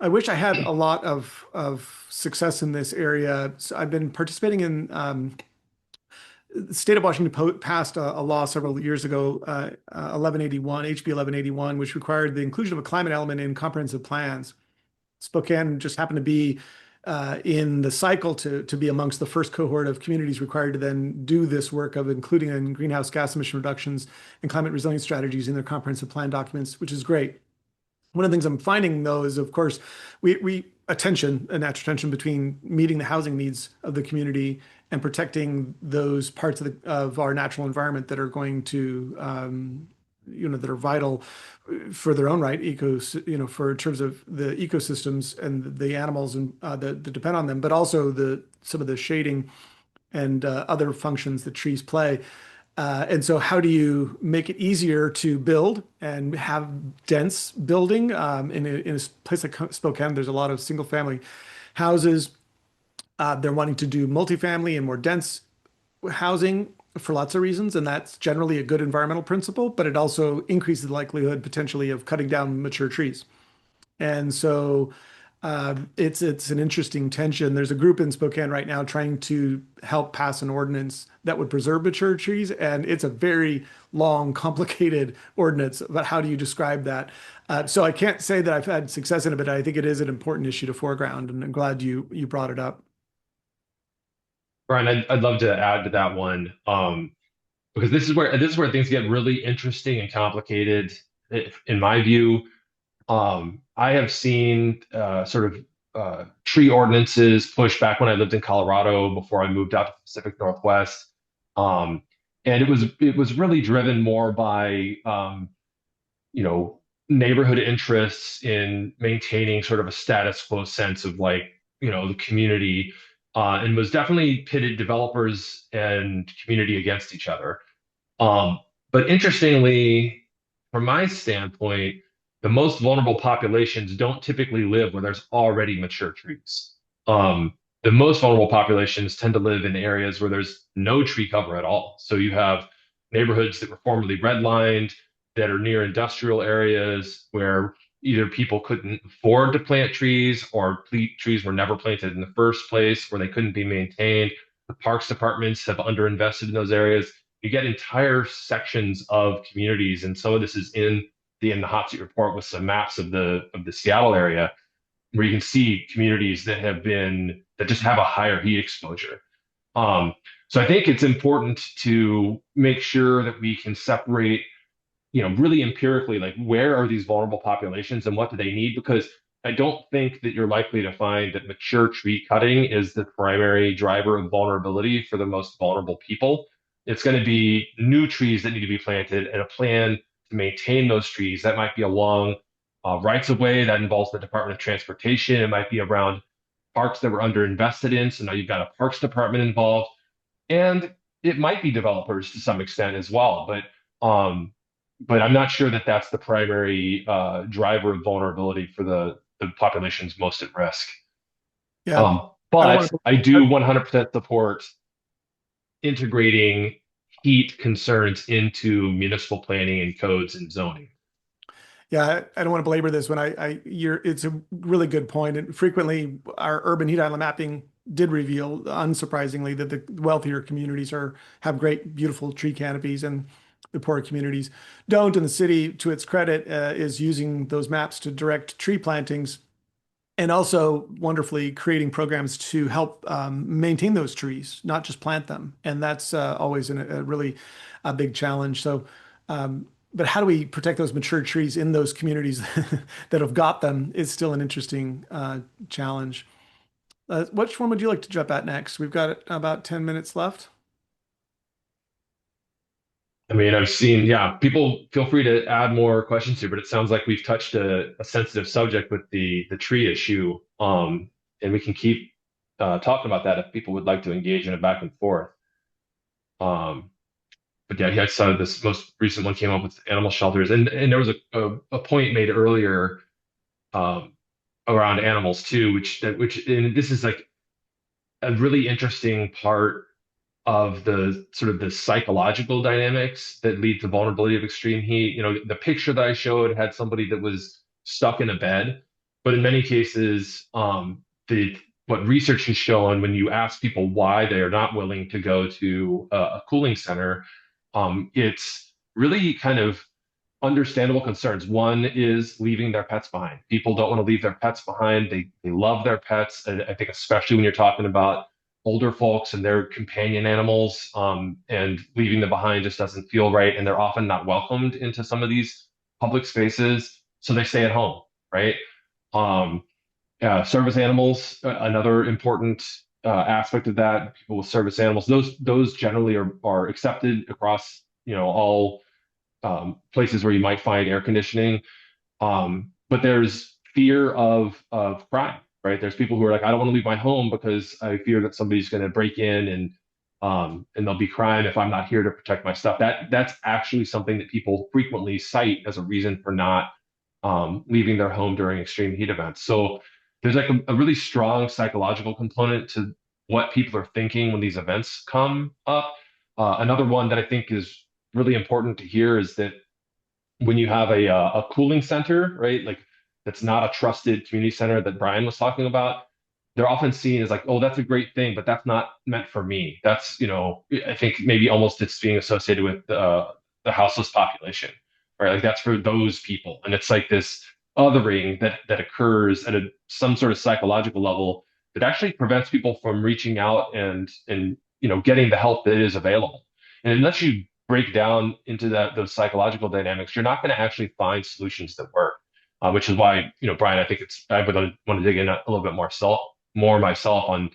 wish I had a lot of success in this area. So I've been participating in the state of Washington passed a law several years ago, 1181, HB 1181, which required the inclusion of a climate element in comprehensive plans. Spokane just happened to be in the cycle to be amongst the first cohort of communities required to then do this work of including in greenhouse gas emission reductions and climate resilience strategies in their comprehensive plan documents, which is great. One of the things I'm finding though is, of course, a natural tension between meeting the housing needs of the community and protecting those parts of our natural environment that are going to, that are vital for their own right, for in terms of the ecosystems and the animals and that depend on them, but also some of the shading and other functions that trees play. And so how do you make it easier to build and have dense building? In a place like Spokane, there's a lot of single family houses. They're wanting to do multifamily and more dense housing for lots of reasons, and that's generally a good environmental principle, but it also increases the likelihood potentially of cutting down mature trees. And so it's an interesting tension. There's a group in Spokane right now trying to help pass an ordinance that would preserve mature trees, and it's a very long, complicated ordinance. But how do you describe that? So I can't say that I've had success in it, but I think it is an important issue to foreground, and I'm glad you brought it up. Brian, I'd love to add to that one, because this is where things get really interesting and complicated. In my view, I have seen sort of tree ordinances pushed back when I lived in Colorado before I moved out to the Pacific Northwest, um, and it was really driven more by you know neighborhood interests in maintaining sort of a status quo sense of like the community, and was definitely pitted developers and community against each other. Um, but interestingly, from my standpoint, the most vulnerable populations don't typically live where there's already mature trees. The most vulnerable populations tend to live in areas where there's no tree cover at all. So you have neighborhoods that were formerly redlined, that are near industrial areas where either people couldn't afford to plant trees, or trees were never planted in the first place, where they couldn't be maintained. The parks departments have underinvested in those areas. You get entire sections of communities, and some of this is in the hot seat report with some maps of the Seattle area, where you can see communities that just have a higher heat exposure. Um, so I think it's important to make sure that we can separate, really empirically, like where are these vulnerable populations and what do they need? Because I don't think that you're likely to find that mature tree cutting is the primary driver of vulnerability for the most vulnerable people. It's going to be new trees that need to be planted and a plan to maintain those trees. That might be along rights of way that involves the Department of Transportation. It might be around parks that were underinvested in. So now you've got a parks department involved, and it might be developers to some extent as well. But I'm not sure that that's the primary driver of vulnerability for the populations most at risk. Yeah, I don't want But to. I do 100% support integrating heat concerns into municipal planning and codes and zoning. Yeah, I don't want to belabor this when it's a really good point. And frequently, our urban heat island mapping did reveal, unsurprisingly, that the wealthier communities have great, beautiful tree canopies, and the poorer communities don't. And the city, to its credit, is using those maps to direct tree plantings and also wonderfully creating programs to help maintain those trees, not just plant them. And that's always a really a big challenge. So, but how do we protect those mature trees in those communities that have got them is still an interesting challenge. Which one would you like to jump at next? We've got about 10 minutes left. I mean, I've seen, yeah, people feel free to add more questions here, but it sounds like we've touched a sensitive subject with the tree issue. And we can keep talking about that if people would like to engage in a back and forth. Um, but yeah, I saw this most recent one came up with animal shelters, and there was a point made earlier um, around animals too, which and this is like a really interesting part of the sort of the psychological dynamics that lead to vulnerability of extreme heat. The picture that I showed had somebody that was stuck in a bed, but in many cases, the what research has shown when you ask people why they are not willing to go to a cooling center, it's really kind of understandable concerns. One is leaving their pets behind. People don't want to leave their pets behind. They love their pets. And I think especially when you're talking about older folks and their companion animals, and leaving them behind just doesn't feel right. And they're often not welcomed into some of these public spaces, so they stay at home, right? Um, Service animals, another important aspect of that. People with service animals, those generally are accepted across all places where you might find air conditioning. But there's fear of crime, right? There's people who are like, I don't want to leave my home because I fear that somebody's going to break in and there'll be crime if I'm not here to protect my stuff. That's actually something that people frequently cite as a reason for not leaving their home during extreme heat events. So there's like a really strong psychological component to what people are thinking when these events come up. Another one that I think is really important to hear is that when you have a cooling center, right? Like that's not a trusted community center that Brian was talking about. They're often seen as like, oh, that's a great thing, but that's not meant for me. That's, I think maybe almost it's being associated with the houseless population, right? Like that's for those people, and it's like this othering that occurs at some sort of psychological level that actually prevents people from reaching out and getting the help that is available. And unless you break down into those psychological dynamics, you're not going to actually find solutions that work. Which is why, Brian, I think I would want to dig in a little bit more myself on,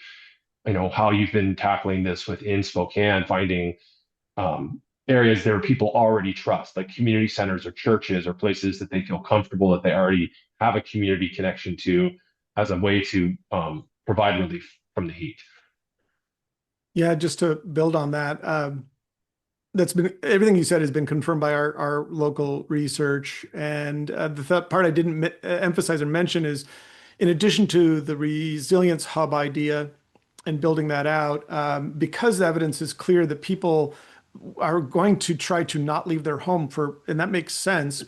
how you've been tackling this within Spokane, finding areas there people already trust, like community centers or churches or places that they feel comfortable that they already have a community connection to as a way to provide relief from the heat. Yeah, just to build on that, that's been everything you said has been confirmed by our local research. And the part I didn't emphasize or mention is, in addition to the resilience hub idea and building that out, because the evidence is clear that people are going to try to not leave their home and that makes sense,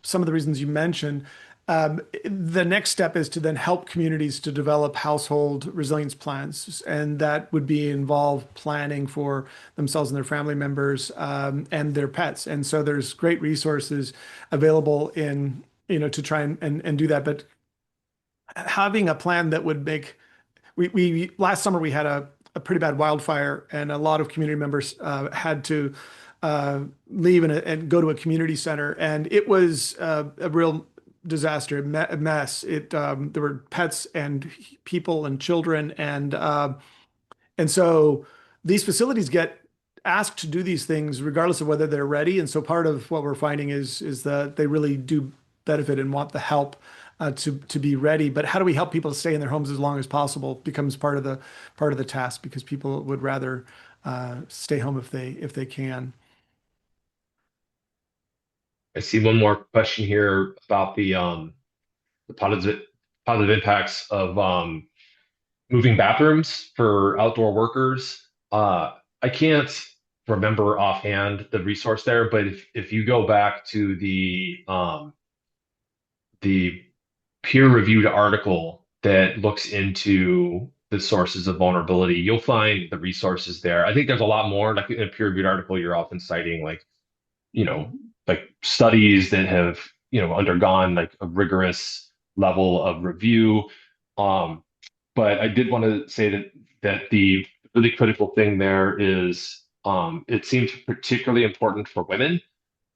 some of the reasons you mentioned. The next step is to then help communities to develop household resilience plans, and that would be involve planning for themselves and their family members and their pets. And so there's great resources available to try and do that. But having a plan that would make we last summer we had a pretty bad wildfire, and a lot of community members had to leave and go to a community center, and it was a real disaster, a mess. There were pets and people and children, and so these facilities get asked to do these things regardless of whether they're ready. And so part of what we're finding is that they really do benefit and want the help to be ready. But how do we help people stay in their homes as long as possible becomes part of the task, because people would rather stay home if they can. I see one more question here about the positive impacts of moving bathrooms for outdoor workers. I can't remember offhand the resource there, but if you go back to the peer-reviewed article that looks into the sources of vulnerability, you'll find the resources there. I think there's a lot more. Like in a peer-reviewed article, you're often citing you know, like studies that have, undergone like a rigorous level of review. Um, but I did want to say that the really critical thing there is it seems particularly important for women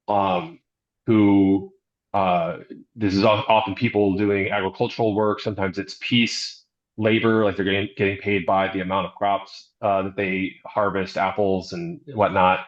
um, who this is often people doing agricultural work. Sometimes it's piece labor, like they're getting paid by the amount of crops that they harvest, apples and whatnot.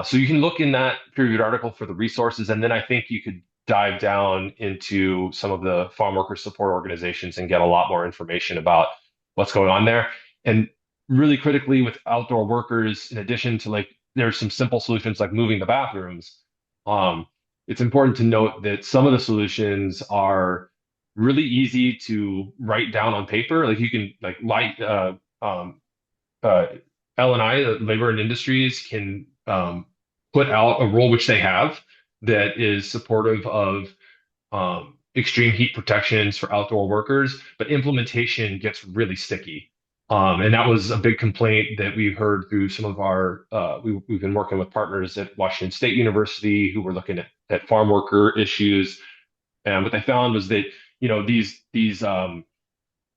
So you can look in that peer-reviewed article for the resources, and then I think you could dive down into some of the farm worker support organizations and get a lot more information about what's going on there. And really critically with outdoor workers, in addition to like there's some simple solutions like moving the bathrooms. Um, it's important to note that some of the solutions are really easy to write down on paper. Like you can like light uh, L&I, Labor and Industries, can put out a rule which they have that is supportive of extreme heat protections for outdoor workers, but implementation gets really sticky. And that was a big complaint that we heard through some of our, we've been working with partners at Washington State University who were looking at farm worker issues. And what they found was that, these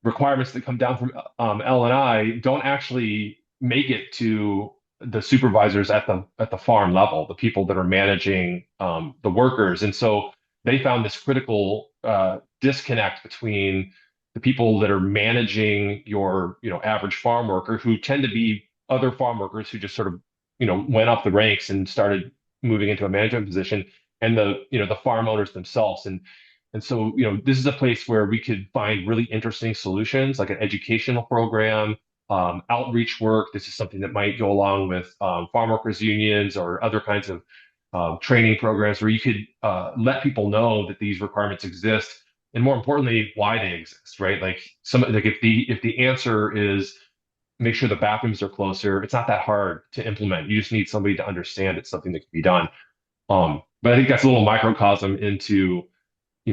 requirements that come down from L&I don't actually make it to the supervisors at the farm level, the people that are managing the workers. And so they found this critical disconnect between the people that are managing your average farm worker, who tend to be other farm workers who just sort of went up the ranks and started moving into a management position, and the farm owners themselves. And so, this is a place where we could find really interesting solutions, like an educational program, outreach work. This is something that might go along with farm workers unions or other kinds of training programs where you could let people know that these requirements exist, and more importantly, why they exist, right? Like if the answer is make sure the bathrooms are closer, it's not that hard to implement. You just need somebody to understand it's something that can be done. But I think that's a little microcosm into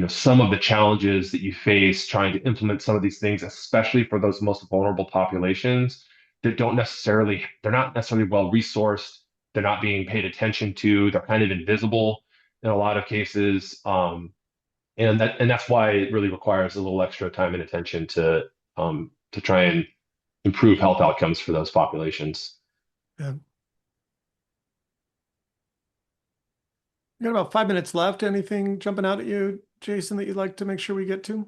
some of the challenges that you face trying to implement some of these things, especially for those most vulnerable populations that they're not necessarily well resourced. They're not being paid attention to. They're kind of invisible in a lot of cases. And that's why it really requires a little extra time and attention to try and improve health outcomes for those populations. Yeah. We got about 5 minutes left. Anything jumping out at you, Jason, that you'd like to make sure we get to?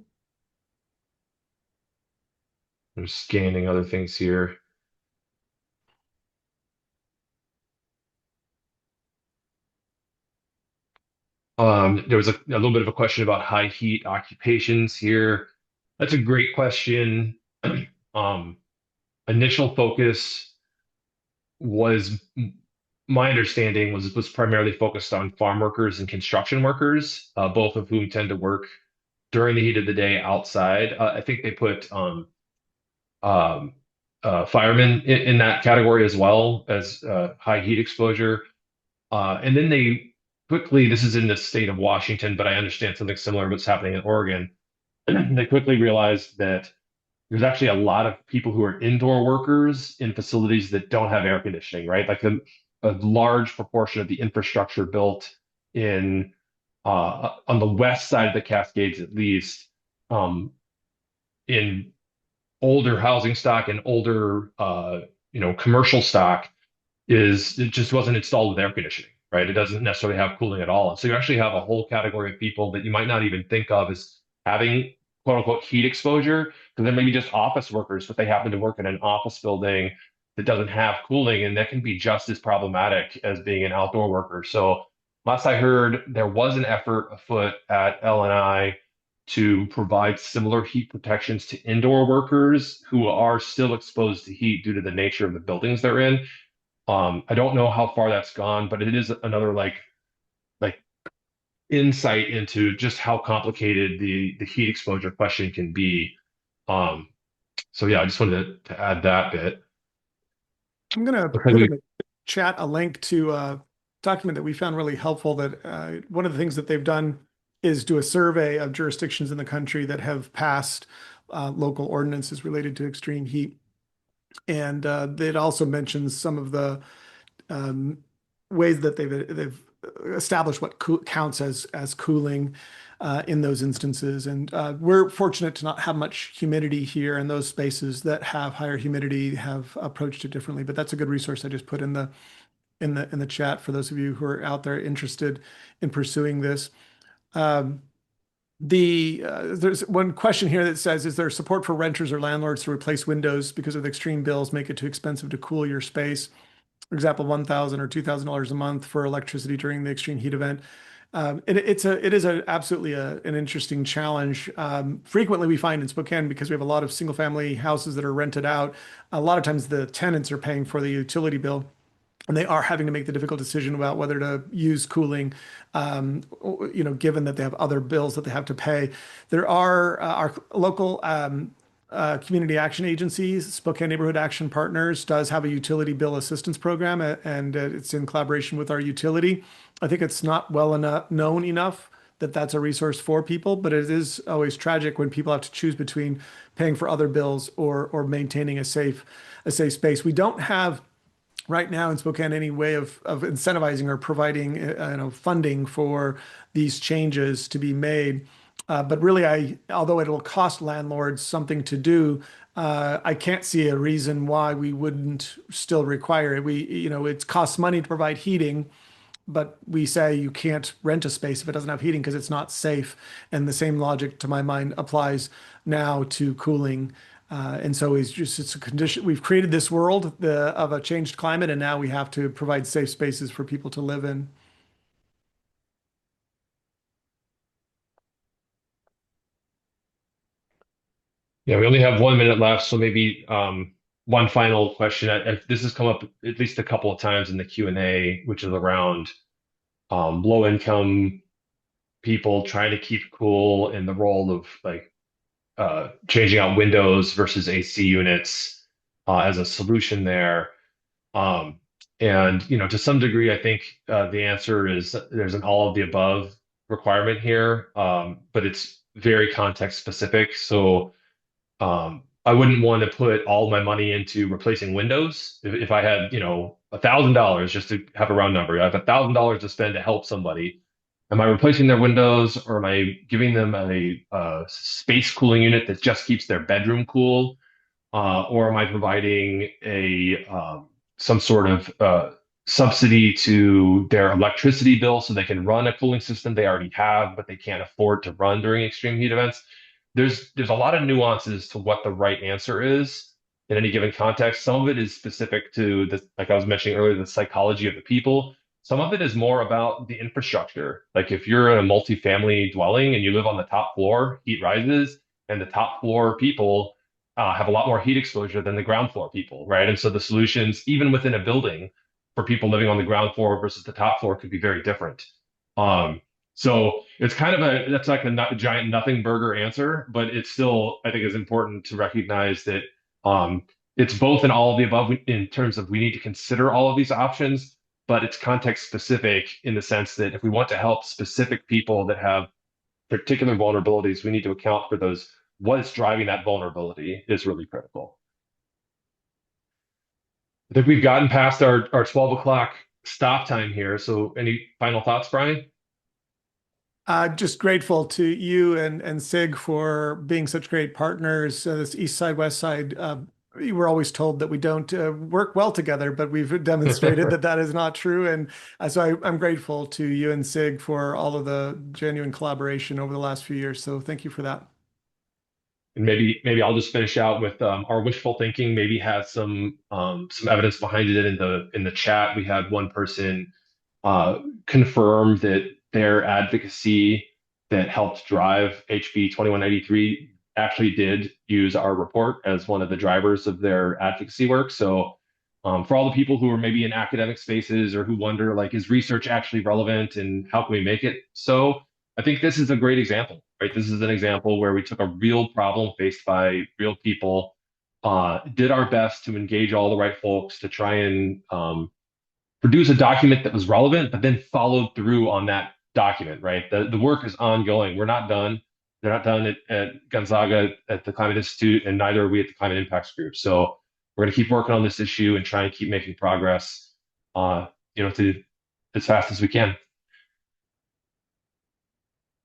I'm scanning other things here. There was a little bit of a question about high heat occupations here. That's a great question. Um, Initial focus was, my understanding was primarily focused on farm workers and construction workers, both of whom tend to work during the heat of the day outside. I think they put um, firemen in that category as well as high heat exposure. And then they quickly, this is in the state of Washington, but I understand something similar what's happening in Oregon. They quickly realized that there's actually a lot of people who are indoor workers in facilities that don't have air conditioning, right? Like a large proportion of the infrastructure built in on the west side of the Cascades, at least, um, in older housing stock and older, commercial stock is it just wasn't installed with air conditioning, right? It doesn't necessarily have cooling at all. And so you actually have a whole category of people that you might not even think of as having quote unquote heat exposure, because they're maybe just office workers, but they happen to work in an office building that doesn't have cooling, and that can be just as problematic as being an outdoor worker. So last I heard, there was an effort afoot at LNI to provide similar heat protections to indoor workers who are still exposed to heat due to the nature of the buildings they're in. I don't know how far that's gone, but it is another like insight into just how complicated the heat exposure question can be. Um, so yeah, I just wanted to add that bit. I'm going to Looks like put we in the chat a link to a document that we found really helpful that one of the things that they've done is do a survey of jurisdictions in the country that have passed local ordinances related to extreme heat. And it also mentions some of the um, ways that they've established what counts as cooling in those instances. And we're fortunate to not have much humidity here, and those spaces that have higher humidity have approached it differently. But that's a good resource I just put in the chat for those of you who are out there interested in pursuing this. Um, there's one question here that says, is there support for renters or landlords to replace windows because of the extreme bills make it too expensive to cool your space? For example, $1,000 or $2,000 a month for electricity during the extreme heat event. It is absolutely an interesting challenge. Frequently, we find in Spokane, because we have a lot of single family houses that are rented out, a lot of times the tenants are paying for the utility bill, and they are having to make the difficult decision about whether to use cooling, given that they have other bills that they have to pay. There are our local community action agencies, Spokane Neighborhood Action Partners, does have a utility bill assistance program, and it's in collaboration with our utility. I think it's not well enough known enough that that's a resource for people, but it is always tragic when people have to choose between paying for other bills or maintaining a safe space. We don't have right now in Spokane any way of incentivizing or providing funding for these changes to be made. But really, although it'll cost landlords something to do, I can't see a reason why we wouldn't still require it. It costs money to provide heating, but we say you can't rent a space if it doesn't have heating because it's not safe. And the same logic, to my mind, applies now to cooling. And so it's a condition. We've created this world of a changed climate, and now we have to provide safe spaces for people to live in. Yeah, we only have 1 minute left, so maybe one final question. This has come up at least a couple of times in the Q&A, which is around low income people trying to keep cool and the role of changing out windows versus AC units as a solution there. Um, and to some degree, I think the answer is there's an all of the above requirement here, but it's very context specific. So I wouldn't want to put all my money into replacing windows. If I had, $1,000, just to have a round number, I have $1,000 to spend to help somebody. Am I replacing their windows, or am I giving them a space cooling unit that just keeps their bedroom cool? Or am I providing a some sort of subsidy to their electricity bill so they can run a cooling system they already have, but they can't afford to run during extreme heat events? There's a lot of nuances to what the right answer is in any given context. Some of it is specific to the, like I was mentioning earlier, the psychology of the people. Some of it is more about the infrastructure. Like if you're in a multifamily dwelling and you live on the top floor, heat rises, and the top floor people have a lot more heat exposure than the ground floor people, right? And so the solutions, even within a building, for people living on the ground floor versus the top floor, could be very different. Um, so it's kind of that's like a giant nothing burger answer, but it's still, I think, is important to recognize that um, it's both and all of the above in terms of we need to consider all of these options, but it's context specific in the sense that if we want to help specific people that have particular vulnerabilities, we need to account for those. What is driving that vulnerability is really critical. I think we've gotten past our 12 o'clock stop time here. So any final thoughts, Brian? Just grateful to you and SIG for being such great partners. This East Side, West Side, we were always told that we don't work well together, but we've demonstrated that that is not true. And I'm grateful to you and SIG for all of the genuine collaboration over the last few years. So thank you for that. And maybe I'll just finish out with our wishful thinking. Maybe has some evidence behind it in the chat. We had one person confirm that their advocacy that helped drive HB 2193 actually did use our report as one of the drivers of their advocacy work. So, for all the people who are maybe in academic spaces or who wonder, like, is research actually relevant and how can we make it so? I think this is a great example, right? This is an example where we took a real problem faced by real people, did our best to engage all the right folks to try and produce a document that was relevant, but then followed through on that document, right? The work is ongoing. We're not done. They're not done at Gonzaga at the Climate Institute, and neither are we at the Climate Impacts Group. So we're going to keep working on this issue and try and keep making progress, uh, to as fast as we can.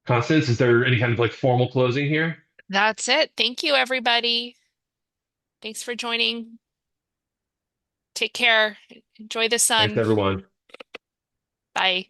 Constance, is there any kind of like formal closing here? That's it. Thank you, everybody. Thanks for joining. Take care. Enjoy the Thanks, sun. everyone. Bye.